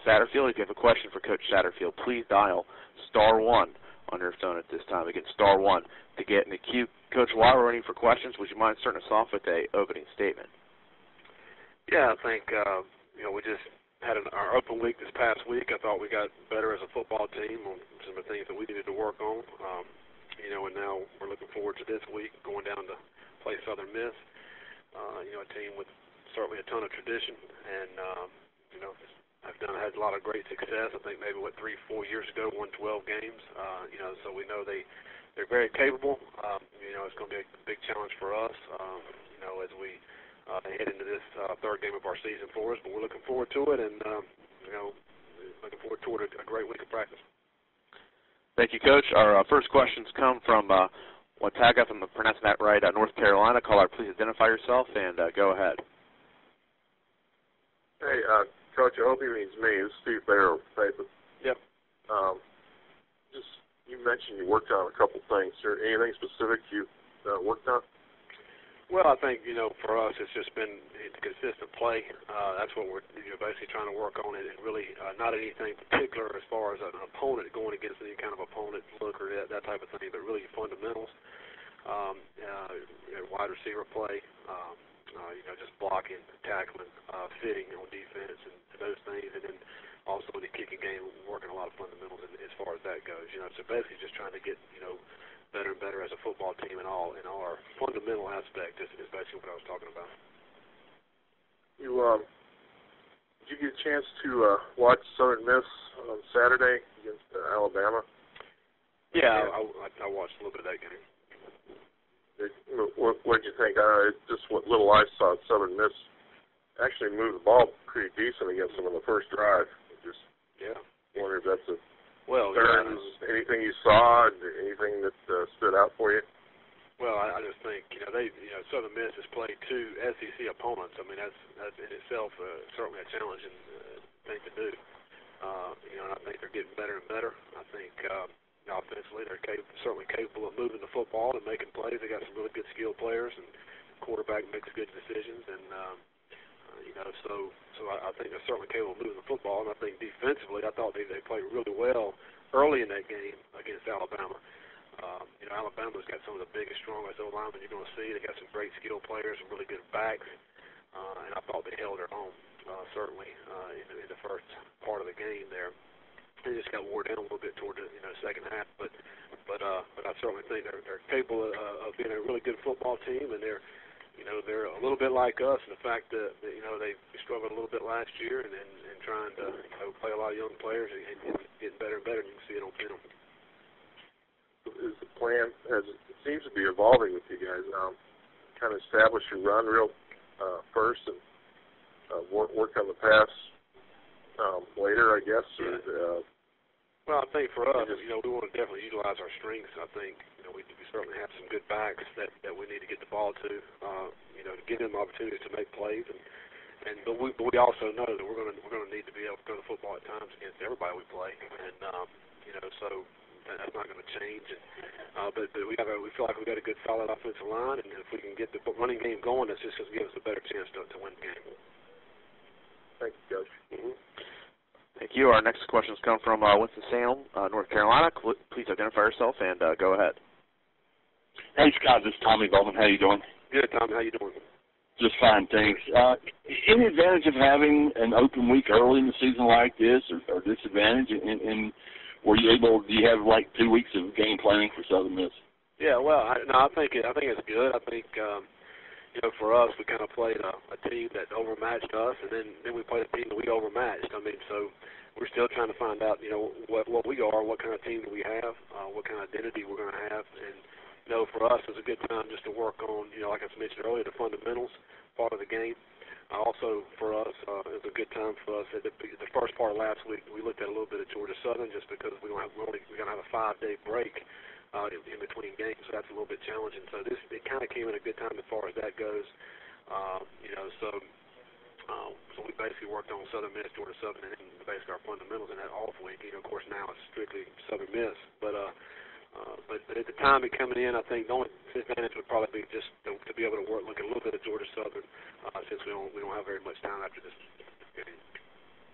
Satterfield. If you have a question for Coach Satterfield, please dial *1 on your phone at this time. Again, *1 to get in the queue. Coach, while we're waiting for questions, would you mind starting us off with an opening statement? Yeah, I think, we just had our open week this past week. I thought we got better as a football team on some of the things that we needed to work on. And now we're looking forward to this week, going down to play Southern Miss, a team with certainly a ton of tradition. And, had a lot of great success. I think maybe, 3-4 years ago, won 12 games. So we know they're very capable. It's going to be a big challenge for us, as we head into this third game of our season for us. But we're looking forward to it, and, looking forward to a great week of practice. Thank you, Coach. Our first questions come from Watauga, if I'm pronouncing that right, North Carolina. Caller, please identify yourself and go ahead. Hey, Coach, I hope he means me. This is Steve Bayer with Paper. Yep. You mentioned you worked on a couple things. Is there anything specific you worked on? Well, I think, for us, it's just been consistent play. That's what we're basically trying to work on, and really not anything particular as far as an opponent going against any kind of opponent look or that type of thing, but really fundamentals, wide receiver play, just blocking, tackling, fitting on defense, and those things, and then also in the kicking game, working a lot of fundamentals as far as that goes. So basically just trying to get, better and better as a football team in all our fundamental aspect is basically what I was talking about. Did you get a chance to watch Southern Miss on Saturday against Alabama? Yeah, I watched a little bit of that game. What did you think? Just what little I saw, Southern Miss actually moved the ball pretty decent against them on the first drive. Wonder if that's a anything you saw, anything that stood out for you? Well, I just think Southern Miss has played two SEC opponents. I mean, that's in itself certainly a challenging thing to do. And I think they're getting better and better. I think offensively they're certainly capable of moving the football and making plays. They got some really good skilled players, and the quarterback makes good decisions. And so I think they're certainly capable of moving the football. And I think defensively, I thought they played really well early in that game against Alabama. Alabama's got some of the biggest, strongest O-linemen you're going to see. They got some great skilled players, some really good backs, and I thought they held their own certainly in the first part of the game there. They just got wore down a little bit toward the second half, but I certainly think they're capable of being a really good football team, and they're a little bit like us in the fact that they struggled a little bit last year and trying to play a lot of young players and getting better and better. And you can see it on film. Is the plan, as it seems to be evolving with you guys, kind of establish your run real first and work on the pass later, I guess? Yeah. Well, I think for us, we want to definitely utilize our strengths. I think we certainly have some good backs that we need to get the ball to give them opportunities to make plays, but we also know that we're going to need to be able to throw the football at times against everybody we play, and so that's not going to change. And, but we feel like we got a good solid offensive line, and if we can get the running game going, that's just going to give us a better chance to win the game. Thank you, Coach. Mm-hmm. Thank you. Our next questions come from Winston-Salem, North Carolina. Please identify yourself and go ahead. Hey, Scott, this is Tommy Bowman. How you doing? Good, Tommy. How you doing? Just fine, thanks. Any advantage of having an open week early in the season like this, or disadvantage? And do you have like 2 weeks of game planning for Southern Miss? Yeah, well, I think it's good. I think for us, we kind of played a team that overmatched us, and then we played a team that we overmatched. I mean, so we're still trying to find out, what we are, what kind of team do we have, what kind of identity we're going to have, and for us, it's a good time just to work on, like I mentioned earlier, the fundamentals part of the game. Also, for us, it was a good time for us. The first part of last week, we looked at a little bit of Georgia Southern just because we're going to have a 5-day break in between games, so that's a little bit challenging. So it kind of came at a good time as far as that goes. So we basically worked on Southern Miss, Georgia Southern, and then basically our fundamentals in that off week. Of course, now it's strictly Southern Miss, but at the time of coming in, I think the only disadvantage would probably be just to be able to look at a little bit of Georgia Southern since we don't have very much time after this game.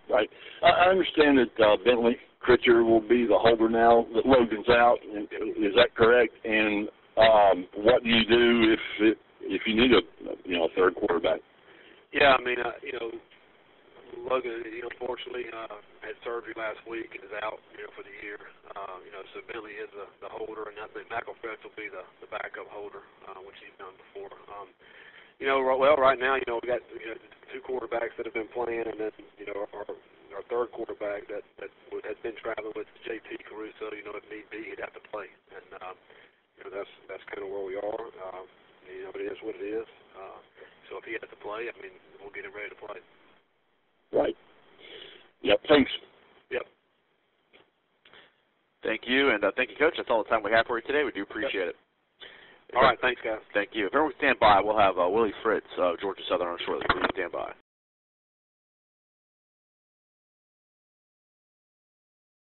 Right. I understand that Bentley Critcher will be the holder now that Logan's out. Is that correct? And what do you do if you need a third quarterback? Yeah, I mean, Logan, unfortunately, had surgery last week and is out, for the year. So Bentley is the holder, and I think McElfresh will be the backup holder, which he's done before. Right now, we got two quarterbacks that have been playing, and then our third quarterback that has been traveling with JT Caruso. If need be, he'd have to play, and that's kind of where we are. It is what it is. So if he has to play, we'll get him ready to play. Right. Yep. Thanks. Yep. Thank you, and thank you, Coach. That's all the time we have for you today. We do appreciate it. All right. Thanks, guys. Thank you. If everyone stand by, we'll have Willie Fritz of Georgia Southern on shortly. Please stand by.